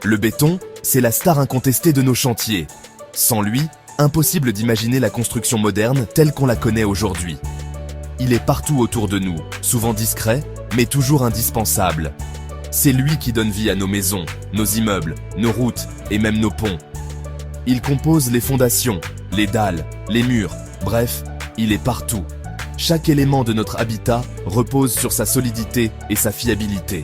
Le béton, c'est la star incontestée de nos chantiers. Sans lui, impossible d'imaginer la construction moderne telle qu'on la connaît aujourd'hui. Il est partout autour de nous, souvent discret, mais toujours indispensable. C'est lui qui donne vie à nos maisons, nos immeubles, nos routes et même nos ponts. Il compose les fondations, les dalles, les murs, bref, il est partout. Chaque élément de notre habitat repose sur sa solidité et sa fiabilité.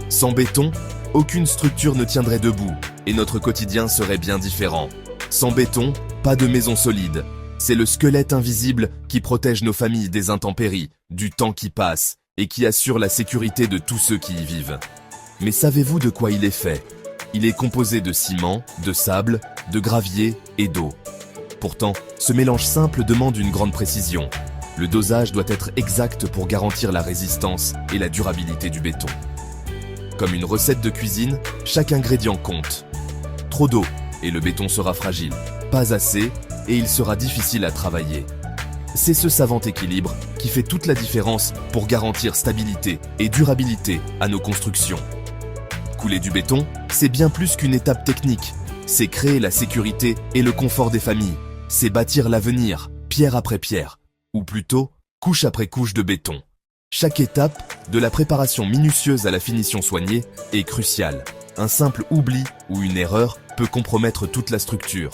Sans béton, aucune structure ne tiendrait debout et notre quotidien serait bien différent. Sans béton, pas de maison solide. C'est le squelette invisible qui protège nos familles des intempéries, du temps qui passe et qui assure la sécurité de tous ceux qui y vivent. Mais savez-vous de quoi il est fait? Il est composé de ciment, de sable, de gravier et d'eau. Pourtant, ce mélange simple demande une grande précision. Le dosage doit être exact pour garantir la résistance et la durabilité du béton. Comme une recette de cuisine, chaque ingrédient compte. Trop d'eau et le béton sera fragile. Pas assez et il sera difficile à travailler. C'est ce savant équilibre qui fait toute la différence pour garantir stabilité et durabilité à nos constructions. Couler du béton, c'est bien plus qu'une étape technique. C'est créer la sécurité et le confort des familles. C'est bâtir l'avenir, pierre après pierre, ou plutôt, couche après couche de béton. Chaque étape, de la préparation minutieuse à la finition soignée, est cruciale. Un simple oubli ou une erreur peut compromettre toute la structure.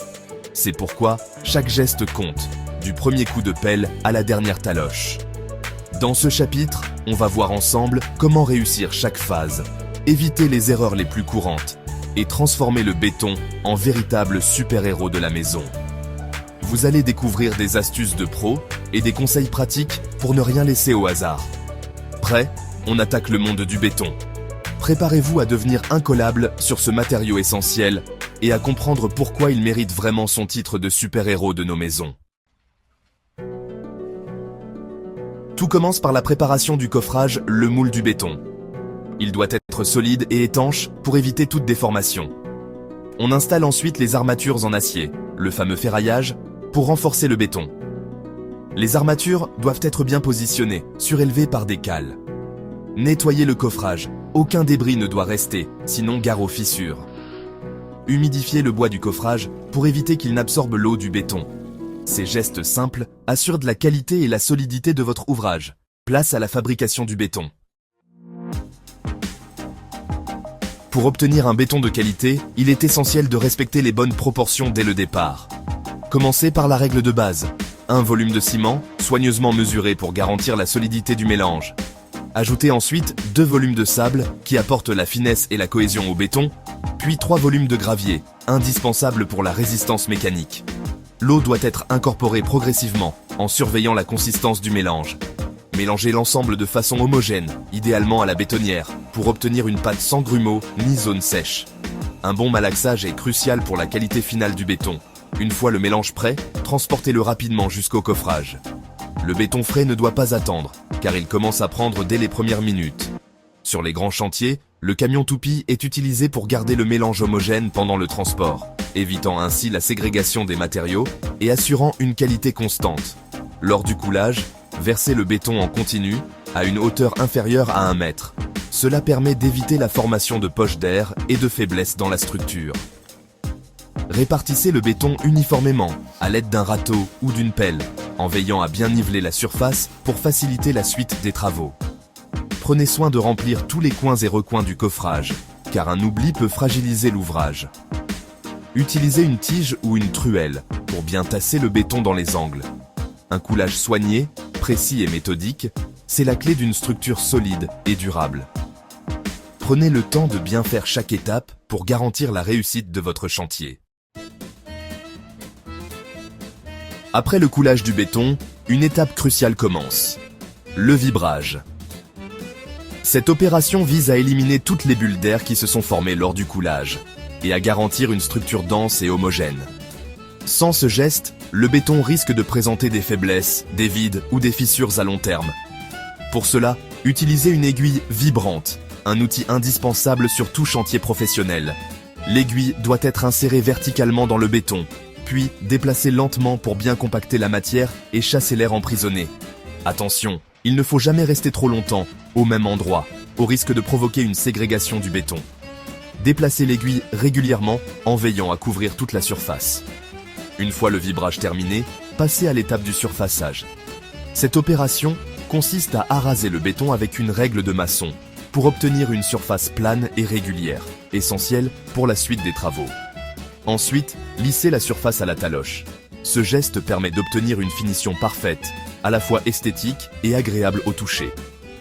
C'est pourquoi chaque geste compte, du premier coup de pelle à la dernière taloche. Dans ce chapitre, on va voir ensemble comment réussir chaque phase, éviter les erreurs les plus courantes et transformer le béton en véritable super-héros de la maison. Vous allez découvrir des astuces de pros et des conseils pratiques pour ne rien laisser au hasard. Prêt? On attaque le monde du béton. Préparez-vous à devenir incollable sur ce matériau essentiel et à comprendre pourquoi il mérite vraiment son titre de super-héros de nos maisons. Tout commence par la préparation du coffrage, le moule du béton. Il doit être solide et étanche pour éviter toute déformation. On installe ensuite les armatures en acier, le fameux ferraillage, pour renforcer le béton. Les armatures doivent être bien positionnées, surélevées par des cales. Nettoyez le coffrage, aucun débris ne doit rester, sinon gare aux fissures. Humidifiez le bois du coffrage pour éviter qu'il n'absorbe l'eau du béton. Ces gestes simples assurent de la qualité et la solidité de votre ouvrage. Place à la fabrication du béton. Pour obtenir un béton de qualité, il est essentiel de respecter les bonnes proportions dès le départ. Commencez par la règle de base. Un volume de ciment, soigneusement mesuré pour garantir la solidité du mélange. Ajoutez ensuite 2 volumes de sable qui apportent la finesse et la cohésion au béton, puis 3 volumes de gravier, indispensables pour la résistance mécanique. L'eau doit être incorporée progressivement, en surveillant la consistance du mélange. Mélangez l'ensemble de façon homogène, idéalement à la bétonnière, pour obtenir une pâte sans grumeaux ni zone sèche. Un bon malaxage est crucial pour la qualité finale du béton. Une fois le mélange prêt, transportez-le rapidement jusqu'au coffrage. Le béton frais ne doit pas attendre, car il commence à prendre dès les premières minutes. Sur les grands chantiers, le camion toupie est utilisé pour garder le mélange homogène pendant le transport, évitant ainsi la ségrégation des matériaux et assurant une qualité constante. Lors du coulage, versez le béton en continu, à une hauteur inférieure à 1 mètre. Cela permet d'éviter la formation de poches d'air et de faiblesse dans la structure. Répartissez le béton uniformément, à l'aide d'un râteau ou d'une pelle, en veillant à bien niveler la surface pour faciliter la suite des travaux. Prenez soin de remplir tous les coins et recoins du coffrage, car un oubli peut fragiliser l'ouvrage. Utilisez une tige ou une truelle pour bien tasser le béton dans les angles. Un coulage soigné, précis et méthodique, c'est la clé d'une structure solide et durable. Prenez le temps de bien faire chaque étape pour garantir la réussite de votre chantier. Après le coulage du béton, une étape cruciale commence. Le vibrage. Cette opération vise à éliminer toutes les bulles d'air qui se sont formées lors du coulage et à garantir une structure dense et homogène. Sans ce geste, le béton risque de présenter des faiblesses, des vides ou des fissures à long terme. Pour cela, utilisez une aiguille vibrante, un outil indispensable sur tout chantier professionnel. L'aiguille doit être insérée verticalement dans le béton, puis déplacée lentement pour bien compacter la matière et chasser l'air emprisonné. Attention, il ne faut jamais rester trop longtemps au même endroit, au risque de provoquer une ségrégation du béton. Déplacez l'aiguille régulièrement en veillant à couvrir toute la surface. Une fois le vibrage terminé, passez à l'étape du surfaçage. Cette opération consiste à araser le béton avec une règle de maçon pour obtenir une surface plane et régulière, essentielle pour la suite des travaux. Ensuite, lissez la surface à la taloche. Ce geste permet d'obtenir une finition parfaite, à la fois esthétique et agréable au toucher.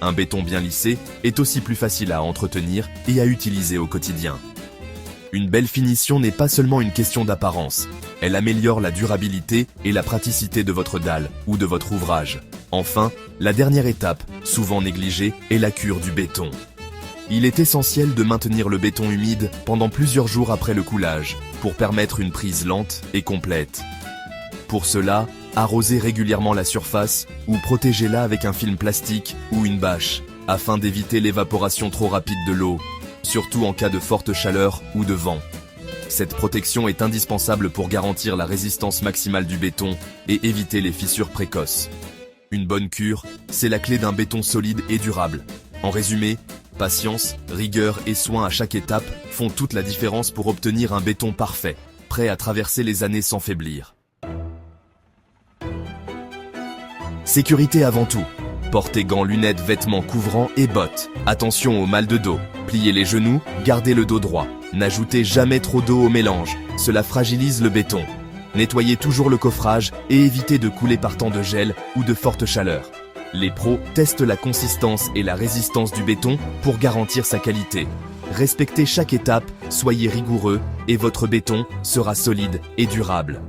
Un béton bien lissé est aussi plus facile à entretenir et à utiliser au quotidien. Une belle finition n'est pas seulement une question d'apparence, elle améliore la durabilité et la praticité de votre dalle ou de votre ouvrage. Enfin, la dernière étape, souvent négligée, est la cure du béton. Il est essentiel de maintenir le béton humide pendant plusieurs jours après le coulage, pour permettre une prise lente et complète. Pour cela, arrosez régulièrement la surface ou protégez-la avec un film plastique ou une bâche, afin d'éviter l'évaporation trop rapide de l'eau, surtout en cas de forte chaleur ou de vent. Cette protection est indispensable pour garantir la résistance maximale du béton et éviter les fissures précoces. Une bonne cure, c'est la clé d'un béton solide et durable. En résumé, patience, rigueur et soin à chaque étape font toute la différence pour obtenir un béton parfait, prêt à traverser les années sans faiblir. Sécurité avant tout. Portez gants, lunettes, vêtements couvrants et bottes. Attention au mal de dos. Pliez les genoux, gardez le dos droit. N'ajoutez jamais trop d'eau au mélange, cela fragilise le béton. Nettoyez toujours le coffrage et évitez de couler par temps de gel ou de forte chaleur. Les pros testent la consistance et la résistance du béton pour garantir sa qualité. Respectez chaque étape, soyez rigoureux et votre béton sera solide et durable.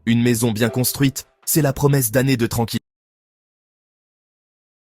Une maison bien construite, c'est la promesse d'années de tranquillité.